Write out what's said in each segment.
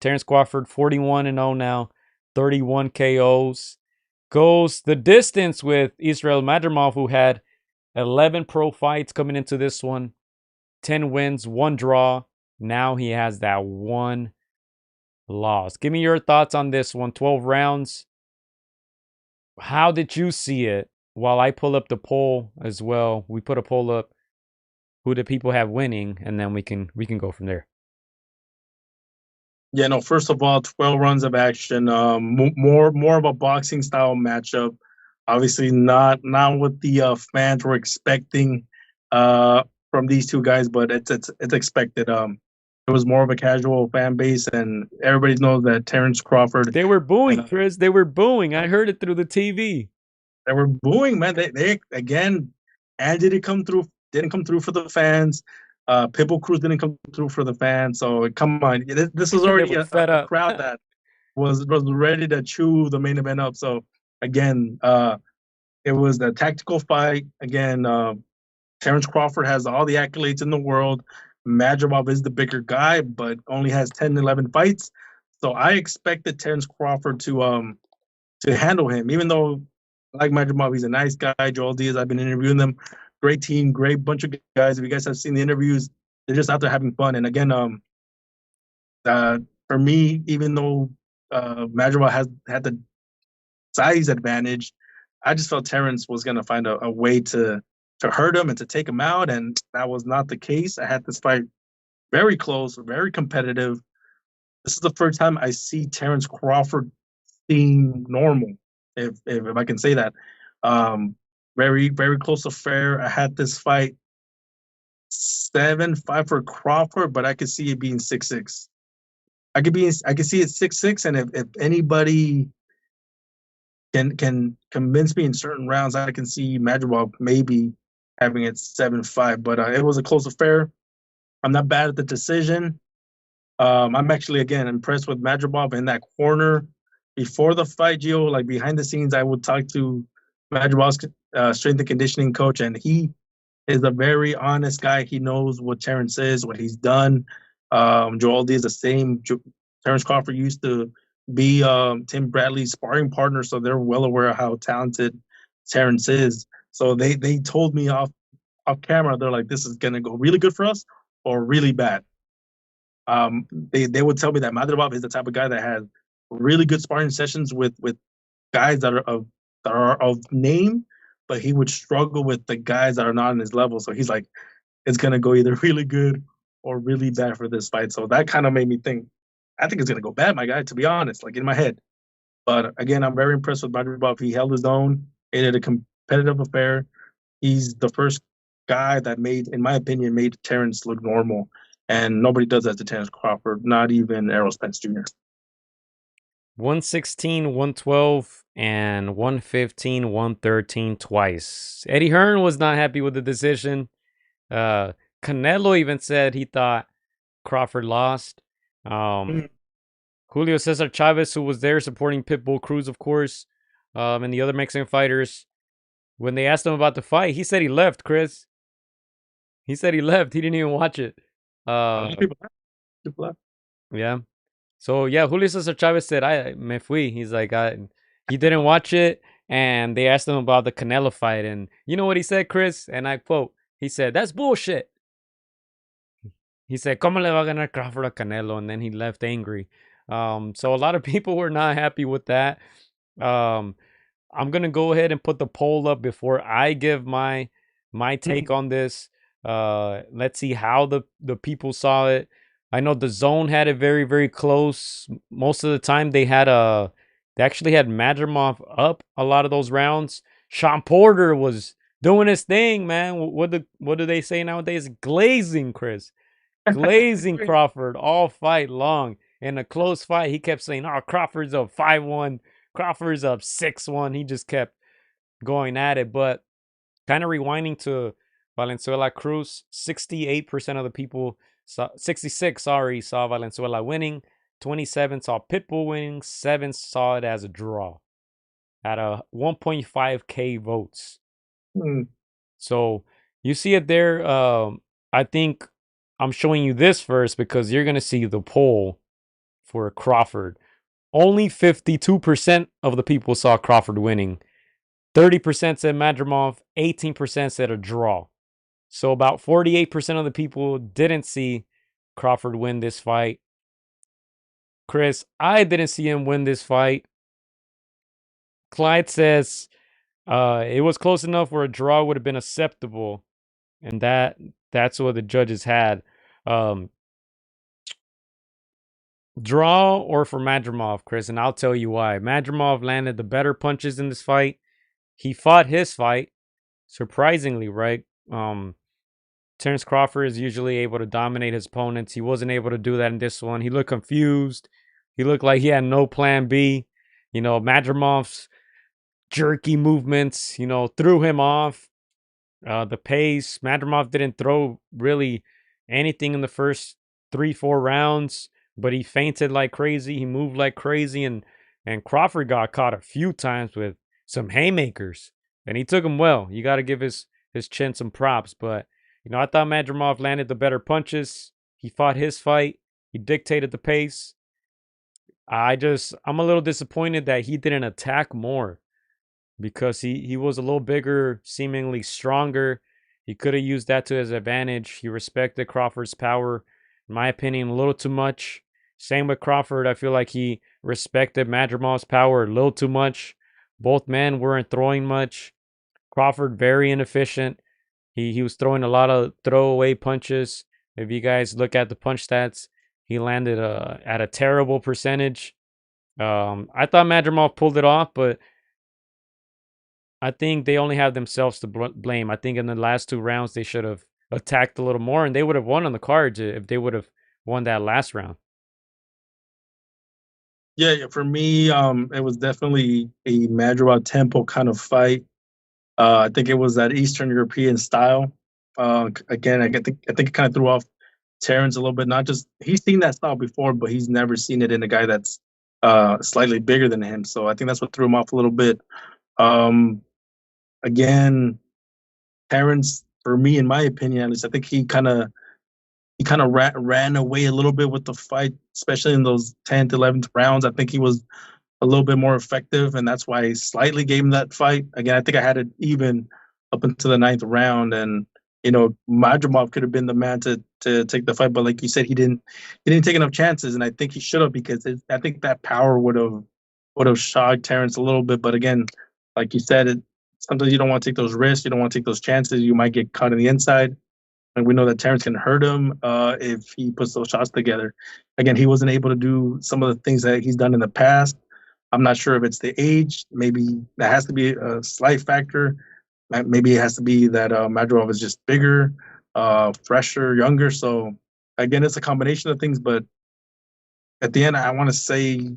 Terence Crawford 41-0 now, 31 KOs. Goes the distance with Israel Madrimov, who had 11 pro fights coming into this one, 10 wins, 1 draw. Now he has that 1 loss. Give me your thoughts on this one. 12 rounds. How did you see it? While I pull up the poll as well, we put a poll up. Who do people have winning, and then we can go from there. Yeah, no. First of all, 12 runs of action. More of a boxing style matchup. Obviously, not what the fans were expecting from these two guys, but it's expected. It was more of a casual fan base, and everybody knows that Terence Crawford. They were booing, Chris. They were booing. I heard it through the TV. They were booing, man. They again, and didn't come through. Didn't come through for the fans. Pitbull Cruz didn't come through for the fans. So come on, this was already a crowd that was ready to chew the main event up. So again, it was the tactical fight. Again, Terence Crawford has all the accolades in the world. Madrimov is the bigger guy, but only has 10, 11 fights. So I expected Terence Crawford to handle him, even though I like Madrimov, he's a nice guy. Joel Diaz, I've been interviewing them. Great team, great bunch of guys. If you guys have seen the interviews, they're just out there having fun. And again, for me, even though Madrimov has had the size advantage, I just felt Terence was going to find a way to hurt him and to take him out, and that was not the case. I had this fight very close, very competitive. This is the first time I see Terence Crawford seem normal, if I can say that. Very, very close to fair. I had this fight 7-5 for Crawford, but I could see it being 6-6. I could see it 6-6, and if anybody can convince me in certain rounds, I can see Madrimov maybe having it 7-5. But it was a close affair. I'm not bad at the decision. I'm actually again impressed with Madrimov in that corner. Before the fight, Gio, like behind the scenes, I would talk to Madrimov's strength and conditioning coach, and he is a very honest guy. He knows what Terence is, what he's done. Joel D is the same. Terence Crawford used to be Tim Bradley's sparring partner, so they're well aware of how talented Terence is. So they told me off camera, they're like, this is gonna go really good for us or really bad. They would tell me that Madrimov is the type of guy that has really good sparring sessions with guys that are of name, but he would struggle with the guys that are not on his level. So he's like, it's gonna go either really good or really bad for this fight. So that kind of made me think, I think it's gonna go bad, my guy, to be honest, like in my head. But again, I'm very impressed with Madrimov. He held his own. He did a competitive affair. He's the first guy that in my opinion, made Terence look normal. And nobody does that to Terence Crawford, not even Errol Spence Jr. 116, 112, and 115, 113 twice. Eddie Hearn was not happy with the decision. Canelo even said he thought Crawford lost. Julio Cesar Chavez, who was there supporting Pitbull Cruz, of course, and the other Mexican fighters, when they asked him about the fight, he said he left, Chris. He said he left. He didn't even watch it. People left. Yeah. So, yeah, Julio Cesar Chavez said, I me fui. He's like, he didn't watch it. And they asked him about the Canelo fight. And you know what he said, Chris? And I quote, he said, that's bullshit. He said, ¿Cómo le va a ganar Crawford a Canelo? And then he left angry. So a lot of people were not happy with that. I'm going to go ahead and put the poll up before I give my take on this. Let's see how the people saw it. I know the Zone had it very, very close. Most of the time they actually had Madrimov up a lot of those rounds. Sean Porter was doing his thing, man. What do they say nowadays? Glazing, Chris. Glazing Crawford all fight long. In a close fight, he kept saying, oh, Crawford's up 5-1. Crawford's up 6-1. He just kept going at it. But kind of rewinding to Valenzuela Cruz, 68% of the people, 66, saw Valenzuela winning. 27 saw Pitbull winning. 7 saw it as a draw at a 1.5K votes. So you see it there. I think I'm showing you this first because you're going to see the poll for Crawford. Only 52% of the people saw Crawford winning. 30% said Madrimov, 18% said a draw. So about 48% of the people didn't see Crawford win this fight. Chris, I didn't see him win this fight. Clyde says it was close enough where a draw would have been acceptable, and that's what the judges had. Um, Draw or for Madrimov, Chris, and I'll tell you why. Madrimov landed the better punches in this fight. He fought his fight, surprisingly, right? Terence Crawford is usually able to dominate his opponents. He wasn't able to do that in this one. He looked confused. He looked like he had no plan B. Madrimov's jerky movements, threw him off. The pace, Madrimov didn't throw really anything in the first 3-4 rounds, but he feinted like crazy. He moved like crazy, and Crawford got caught a few times with some haymakers, and he took them well. You got to give his chin some props, but I thought Madrimov landed the better punches. He fought his fight. He dictated the pace. I'm a little disappointed that he didn't attack more, because he was a little bigger, seemingly stronger. He could have used that to his advantage. He respected Crawford's power, in my opinion, a little too much. Same with Crawford. I feel like he respected Madrimov's power a little too much. Both men weren't throwing much. Crawford, very inefficient. He was throwing a lot of throwaway punches. If you guys look at the punch stats, he landed at a terrible percentage. I thought Madrimov pulled it off, but I think they only have themselves to blame. I think in the last 2 rounds, they should have attacked a little more, and they would have won on the cards if they would have won that last round. Yeah, for me, it was definitely a Madrimov tempo kind of fight. I think it was that Eastern European style. Again, I think it kind of threw off Terence a little bit. Not just he's seen that style before, but he's never seen it in a guy that's slightly bigger than him. So I think that's what threw him off a little bit. Again, Terence, for me, in my opinion, at least, I think he kind of ran away a little bit with the fight, especially in those 10th, 11th rounds. I think he was a little bit more effective, and that's why I slightly gave him that fight. Again, I think I had it even up until the 9th round, and Madrimov could have been the man to take the fight, but like you said, he didn't take enough chances, and I think he should have, because I think that power would have shocked Terence a little bit. But again, like you said, sometimes you don't want to take those risks, you don't want to take those chances. You might get caught in the inside. And we know that Terence can hurt him if he puts those shots together. Again, he wasn't able to do some of the things that he's done in the past. I'm not sure if it's the age. Maybe that has to be a slight factor. Maybe it has to be that Madrimov is just bigger, fresher, younger. So, again, it's a combination of things. But at the end, I want to say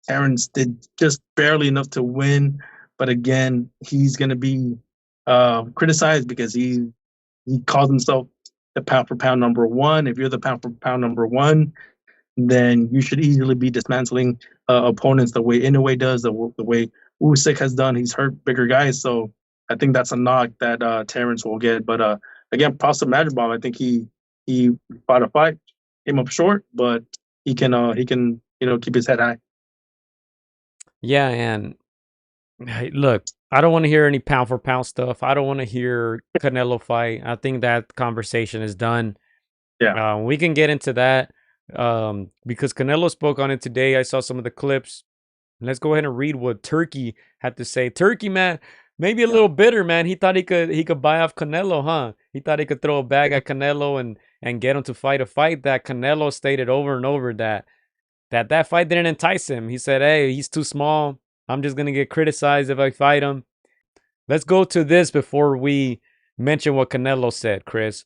Terence did just barely enough to win. But again, he's going to be criticized because he calls himself the pound for pound number one. If you're the pound for pound number one, then you should easily be dismantling opponents the way Inoue does, the way Usyk has done. He's hurt bigger guys, so I think that's a knock that Terence will get. But again, props to Madrimov. I think he fought a fight, came up short, but he can keep his head high. Yeah, and hey, look, I don't want to hear any pound for pound stuff. I don't want to hear Canelo fight. I think that conversation is done. Yeah. We can get into that because Canelo spoke on it today. I saw some of the clips. Let's go ahead and read what Turkey had to say. Turkey, man, maybe a little bitter, man. He thought he could buy off Canelo, huh? He thought he could throw a bag at Canelo and get him to fight a fight that Canelo stated over and over that fight didn't entice him. He said, "Hey, he's too small. I'm just gonna get criticized if I fight him." Let's go to this before we mention what Canelo said, Chris.